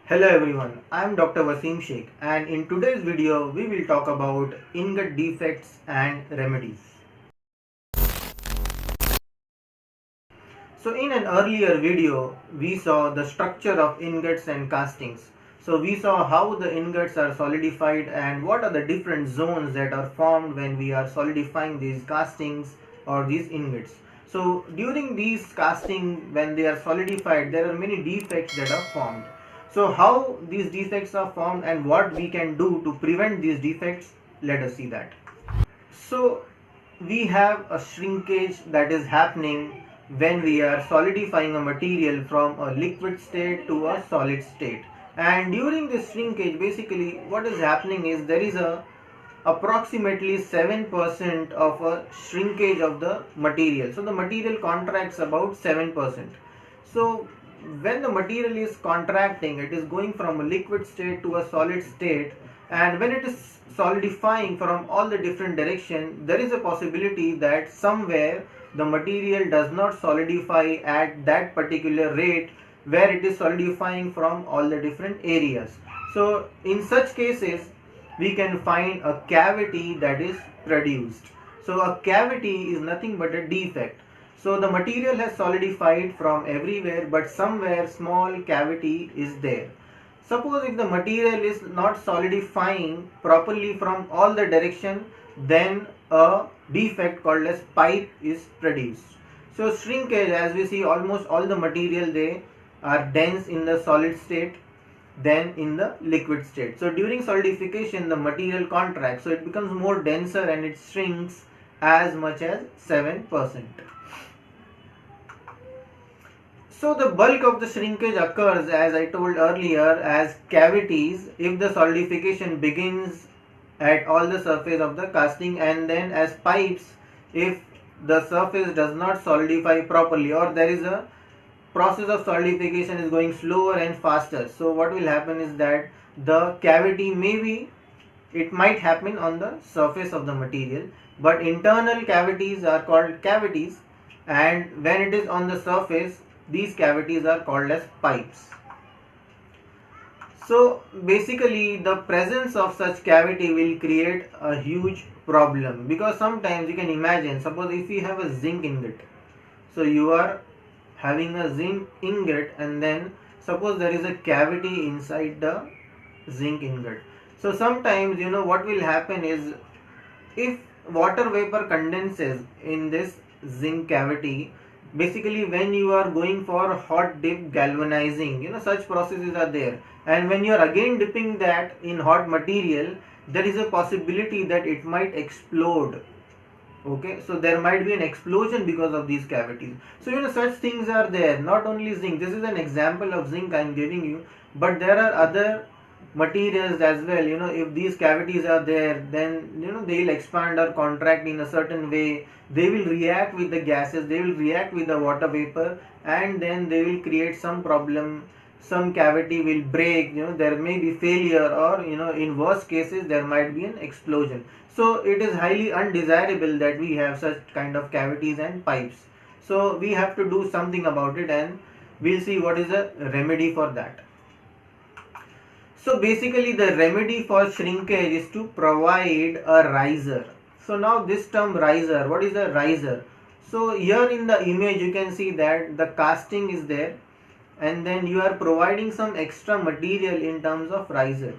Hello everyone, I am Dr. Wasim Sheikh and in today's video we will talk about ingot defects and remedies. So in an earlier video we saw the structure of ingots and castings. So we saw how the ingots are solidified and what are the different zones that are formed when we are solidifying these castings or these ingots. So during these casting, when they are solidified, there are many defects that are formed. So how these defects are formed and what we can do to prevent these defects, let us see that. So we have a shrinkage that is happening when we are solidifying a material from a liquid state to a solid state. And during this shrinkage, basically what is happening is there is a approximately 7% of a shrinkage of the material. So the material contracts about 7%. So when the material is contracting, it is going from a liquid state to a solid state, and when it is solidifying from all the different direction, there is a possibility that somewhere the material does not solidify at that particular rate where it is solidifying from all the different areas. So in such cases we can find a cavity that is produced. So a cavity is nothing but a defect. So the material has solidified from everywhere, but somewhere small cavity is there. Suppose if the material is not solidifying properly from all the direction, then a defect called as pipe is produced. So shrinkage, as we see, almost all the material, they are dense in the solid state than in the liquid state. So during solidification the material contracts, so it becomes more denser and it shrinks as much as 7%. So the bulk of the shrinkage occurs, as I told earlier, as cavities if the solidification begins at all the surface of the casting, and then as pipes if the surface does not solidify properly or there is a process of solidification is going slower and faster. So what will happen is that the cavity it might happen on the surface of the material, but internal cavities are called cavities, and when it is on the surface these cavities are called as pipes. So basically the presence of such cavity will create a huge problem, because sometimes you can imagine, suppose if you have a zinc ingot, so you are having a zinc ingot and then suppose there is a cavity inside the zinc ingot. So sometimes what will happen is, if water vapor condenses in this zinc cavity, basically when you are going for hot dip galvanizing, such processes are there, and when you are again dipping that in hot material, there is a possibility that it might explode. Okay, so there might be an explosion because of these cavities. So such things are there. Not only zinc, this is an example of zinc I am giving you, but there are other materials as well. If these cavities are there, then they will expand or contract in a certain way. They will react with the gases, they will react with the water vapor, and then they will create some problem. Some cavity will break, there may be failure, or in worst cases there might be an explosion. So it is highly undesirable that we have such kind of cavities and pipes. So we have to do something about it, and we'll see what is the remedy for that. So basically the remedy for shrinkage is to provide a riser. So now this term riser, what is a riser? So here in the image you can see that the casting is there, and then you are providing some extra material in terms of riser.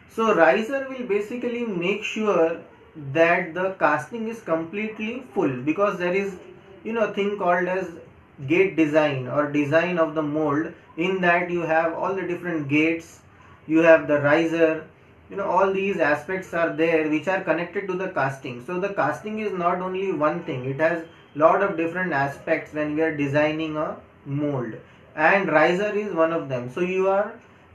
So riser will basically make sure that the casting is completely full, because there is a thing called as gate design or design of the mold. In that you have all the different gates, you have the riser, all these aspects are there which are connected to the casting. So the casting is not only one thing, it has lot of different aspects when we are designing a mold, and riser is one of them. So you are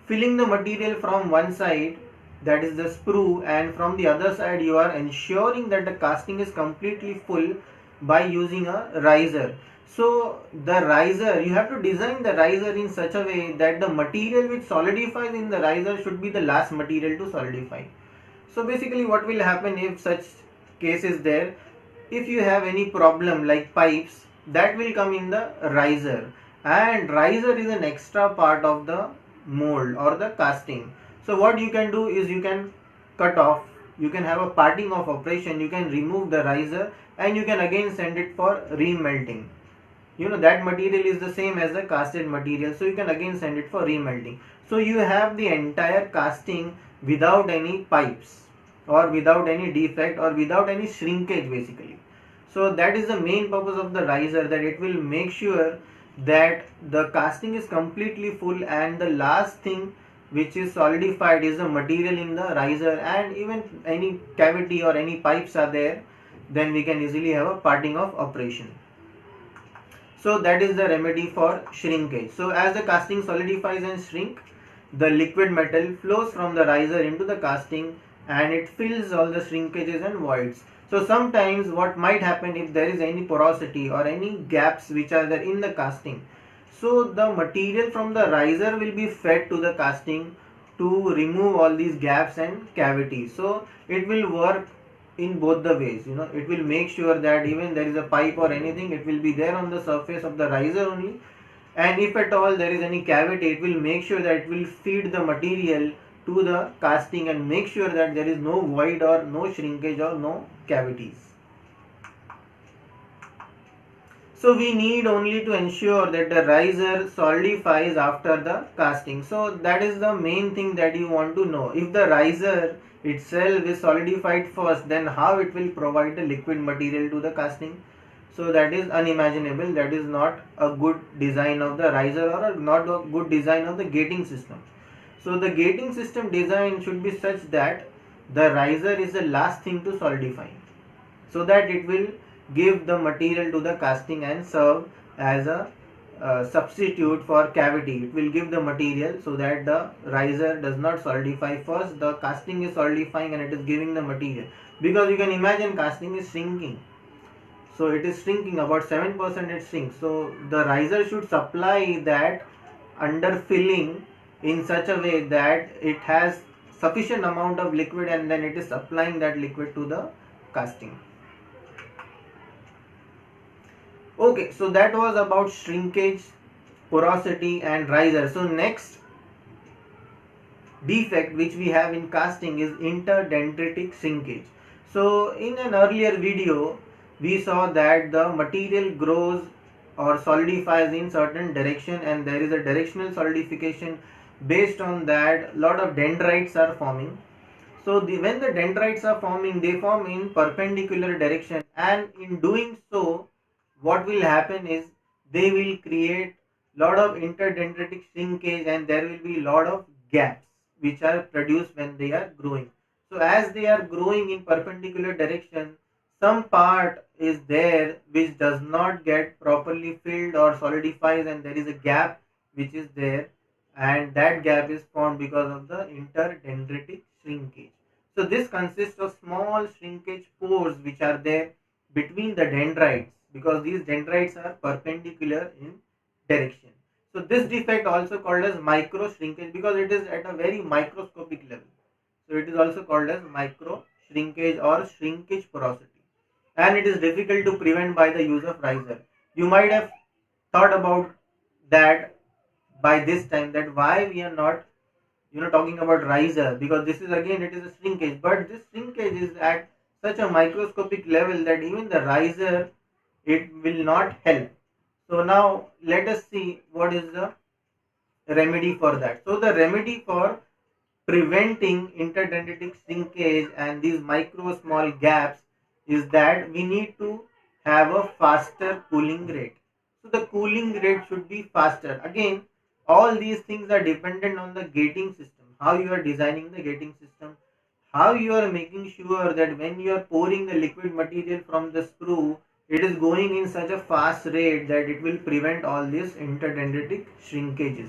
filling the material from one side, that is the sprue, and from the other side you are ensuring that the casting is completely full by using a riser. So the riser, you have to design the riser in such a way that the material which solidifies in the riser should be the last material to solidify. So basically what will happen if such case is there, if you have any problem like pipes, that will come in the riser, and riser is an extra part of the mold or the casting. So what you can do is you can cut off, you can have a parting of operation, you can remove the riser and you can again send it for remelting. That material is the same as the casted material, so you can again send it for remelting. So you have the entire casting without any pipes or without any defect or without any shrinkage basically. So that is the main purpose of the riser, that it will make sure that the casting is completely full and the last thing which is solidified is the material in the riser, and even any cavity or any pipes are there, then we can easily have a parting of operation. So that is the remedy for shrinkage. So as the casting solidifies and shrink, the liquid metal flows from the riser into the casting and it fills all the shrinkages and voids. So sometimes what might happen if there is any porosity or any gaps which are there in the casting, so the material from the riser will be fed to the casting to remove all these gaps and cavities. So it will work in both the ways. It will make sure that even there is a pipe or anything, it will be there on the surface of the riser only, and if at all there is any cavity, it will make sure that it will feed the material to the casting and make sure that there is no void or no shrinkage or no cavities. So we need only to ensure that the riser solidifies after the casting. So that is the main thing that you want to know. If the riser itself is solidified first, then how it will provide the liquid material to the casting? So that is unimaginable. That is not a good design of the riser or not a good design of the gating system. So the gating system design should be such that the riser is the last thing to solidify, so that it will give the material to the casting and serve as a substitute for cavity. It will give the material so that the riser does not solidify first. The casting is solidifying and it is giving the material, because you can imagine casting is shrinking. So it is shrinking, about 7% it shrinks. So the riser should supply that under filling in such a way that it has sufficient amount of liquid and then it is supplying that liquid to the casting. Okay, so that was about shrinkage, porosity and riser. So next defect which we have in casting is interdendritic shrinkage. So in an earlier video we saw that the material grows or solidifies in certain direction and there is a directional solidification. Based on that, lot of dendrites are forming. So when the dendrites are forming, they form in perpendicular direction, and in doing so what will happen is they will create lot of interdendritic shrinkage and there will be lot of gaps which are produced when they are growing. So as they are growing in perpendicular direction, some part is there which does not get properly filled or solidifies and there is a gap which is there, and that gap is formed because of the interdendritic shrinkage. So this consists of small shrinkage pores which are there between the dendrites, because these dendrites are perpendicular in direction. So this defect also called as micro shrinkage because it is at a very microscopic level. So it is also called as micro shrinkage or shrinkage porosity, and it is difficult to prevent by the use of riser. You might have thought about that by this time, that why we are not talking about riser, because this is again it is a shrinkage, but this shrinkage is at such a microscopic level that even the riser, it will not help. So now let us see what is the remedy for that. So the remedy for preventing interdendritic shrinkage and these micro small gaps is that we need to have a faster cooling rate. So the cooling rate should be faster. Again, all these things are dependent on the gating system, how you are designing the gating system, how you are making sure that when you are pouring the liquid material from the screw, it is going in such a fast rate that it will prevent all these interdendritic shrinkages.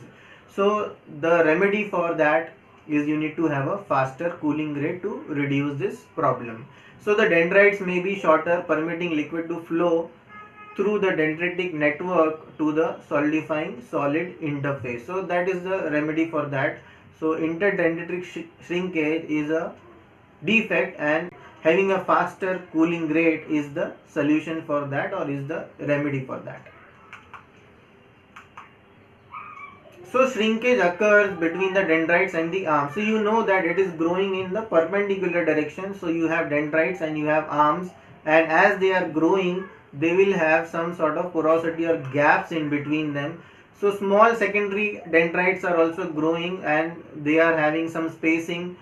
So the remedy for that is you need to have a faster cooling rate to reduce this problem. So the dendrites may be shorter, permitting liquid to flow through the dendritic network to the solidifying solid interface. So that is the remedy for that. So interdendritic shrinkage is a defect and having a faster cooling rate is the solution for that, or is the remedy for that. So shrinkage occurs between the dendrites and the arms. So you know that it is growing in the perpendicular direction. So you have dendrites and you have arms, and as they are growing, they will have some sort of porosity or gaps in between them. So small secondary dendrites are also growing and they are having some spacing.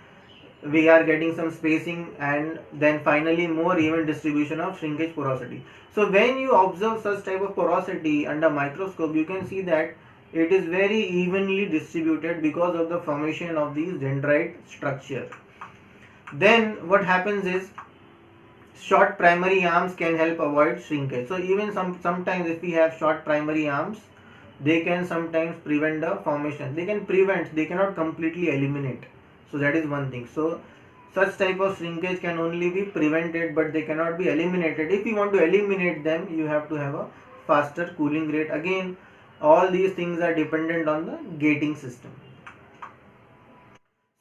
We are getting some spacing, and then finally more even distribution of shrinkage porosity. So when you observe such type of porosity under microscope, you can see that it is very evenly distributed because of the formation of these dendrite structure. Then what happens is short primary arms can help avoid shrinkage. So even sometimes if we have short primary arms, they can sometimes prevent the formation. They can prevent, they cannot completely eliminate. So that is one thing. So such type of shrinkage can only be prevented, but they cannot be eliminated. If you want to eliminate them, you have to have a faster cooling rate. Again, all these things are dependent on the gating system.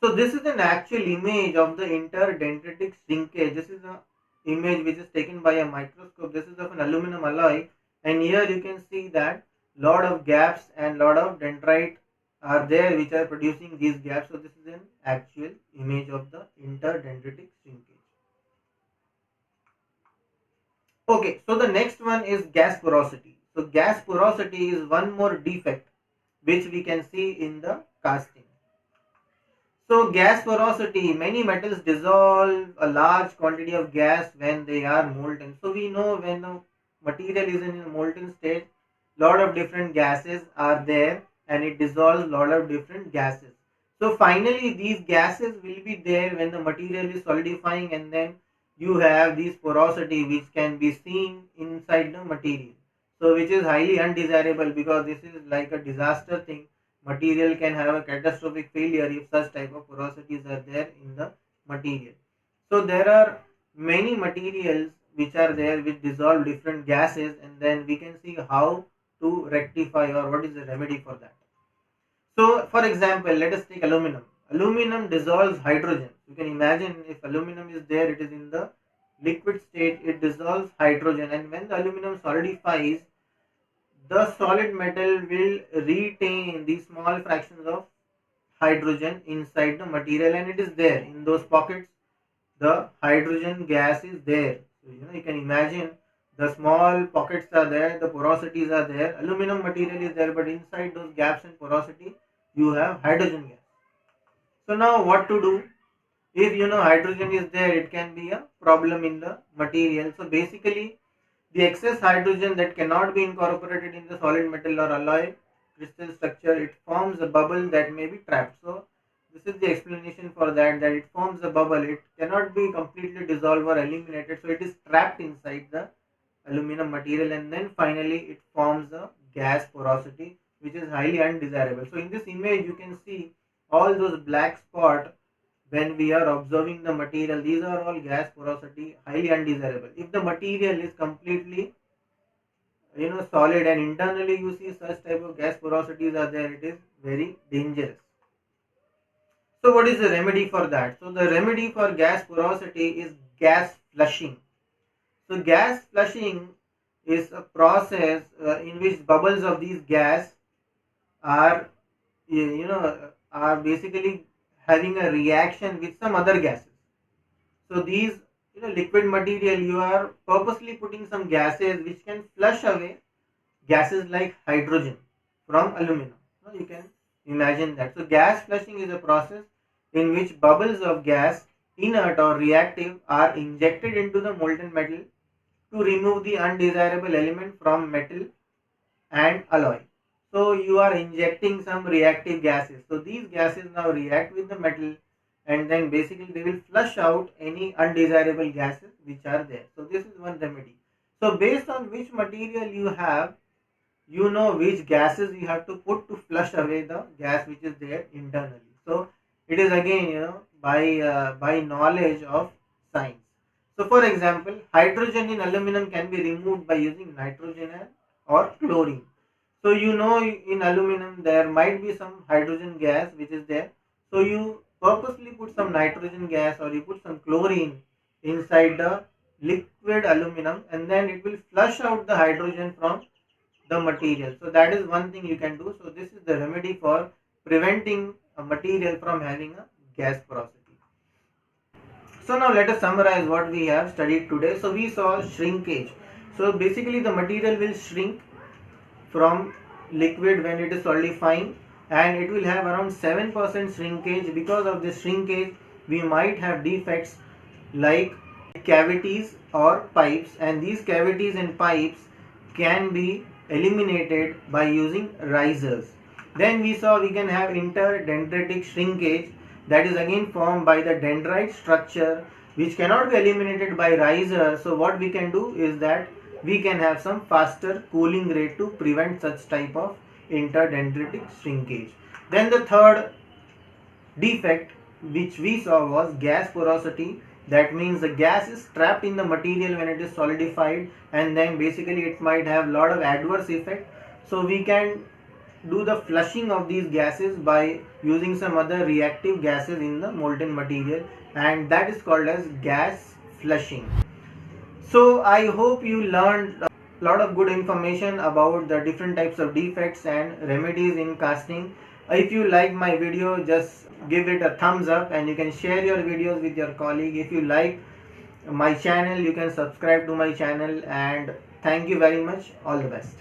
So this is an actual image of the interdendritic shrinkage. This is an image which is taken by a microscope. This is of an aluminum alloy, and here you can see that lot of gaps and lot of dendrite are there which are producing these gaps. So this is an actual image of the interdendritic shrinkage. Okay, so the next one is gas porosity. So gas porosity is one more defect which we can see in the casting. So gas porosity, many metals dissolve a large quantity of gas when they are molten. So we know when the material is in a molten state, lot of different gases are there and it dissolves lot of different gases. So finally these gases will be there when the material is solidifying, and then you have this porosity which can be seen inside the material. So which is highly undesirable, because this is like a disaster thing. Material can have a catastrophic failure if such type of porosities are there in the material. So there are many materials which are there which dissolve different gases, and then we can see how to rectify or what is the remedy for that. So for example, let us take aluminum. Aluminum dissolves hydrogen. You can imagine if aluminum is there, it is in the liquid state, it dissolves hydrogen, and when the aluminum solidifies, the solid metal will retain the small fractions of hydrogen inside the material, and it is there in those pockets. The hydrogen gas is there. So you can imagine the small pockets are there, the porosities are there, aluminum material is there, but inside those gaps and porosity you have hydrogen gas. So now what to do? If hydrogen is there, it can be a problem in the material. So basically the excess hydrogen that cannot be incorporated in the solid metal or alloy crystal structure, it forms a bubble that may be trapped. So this is the explanation for that, that it forms a bubble. It cannot be completely dissolved or eliminated. So it is trapped inside the aluminum material, and then finally it forms a gas porosity which is highly undesirable. So in this image you can see all those black spots when we are observing the material. These are all gas porosity, highly undesirable. If the material is completely solid and internally you see such type of gas porosities are there, it is very dangerous. So what is the remedy for that? So the remedy for gas porosity is gas flushing. So gas flushing is a process in which bubbles of these gas are are basically having a reaction with some other gases. So these liquid material, you are purposely putting some gases which can flush away gases like hydrogen from aluminum. You can imagine that. So gas flushing is a process in which bubbles of gas, inert or reactive, are injected into the molten metal to remove the undesirable element from metal and alloy. So you are injecting some reactive gases. So these gases now react with the metal, and then basically they will flush out any undesirable gases which are there. So this is one remedy. So based on which material you have, you know which gases you have to put to flush away the gas which is there internally. So it is again by knowledge of science. So for example, hydrogen in aluminum can be removed by using nitrogen or chlorine. So in aluminum there might be some hydrogen gas which is there. So you purposely put some nitrogen gas or you put some chlorine inside the liquid aluminum, and then it will flush out the hydrogen from the material. So that is one thing you can do. So this is the remedy for preventing a material from having a gas porosity. So now let us summarize what we have studied today. So we saw shrinkage. So basically the material will shrink from liquid when it is solidifying, and it will have around 7% shrinkage. Because of this shrinkage we might have defects like cavities or pipes, and these cavities and pipes can be eliminated by using risers. Then we saw we can have interdendritic shrinkage, that is again formed by the dendrite structure, which cannot be eliminated by riser. So what we can do is that we can have some faster cooling rate to prevent such type of interdendritic shrinkage. Then the third defect which we saw was gas porosity. That means the gas is trapped in the material when it is solidified, and then basically it might have lot of adverse effect. So we can do the flushing of these gases by using some other reactive gases in the molten material, and that is called as gas flushing. So I hope you learned a lot of good information about the different types of defects and remedies in casting. If you like my video, just give it a thumbs up, and you can share your videos with your colleague. If you like my channel, you can subscribe to my channel, and thank you very much. All the best.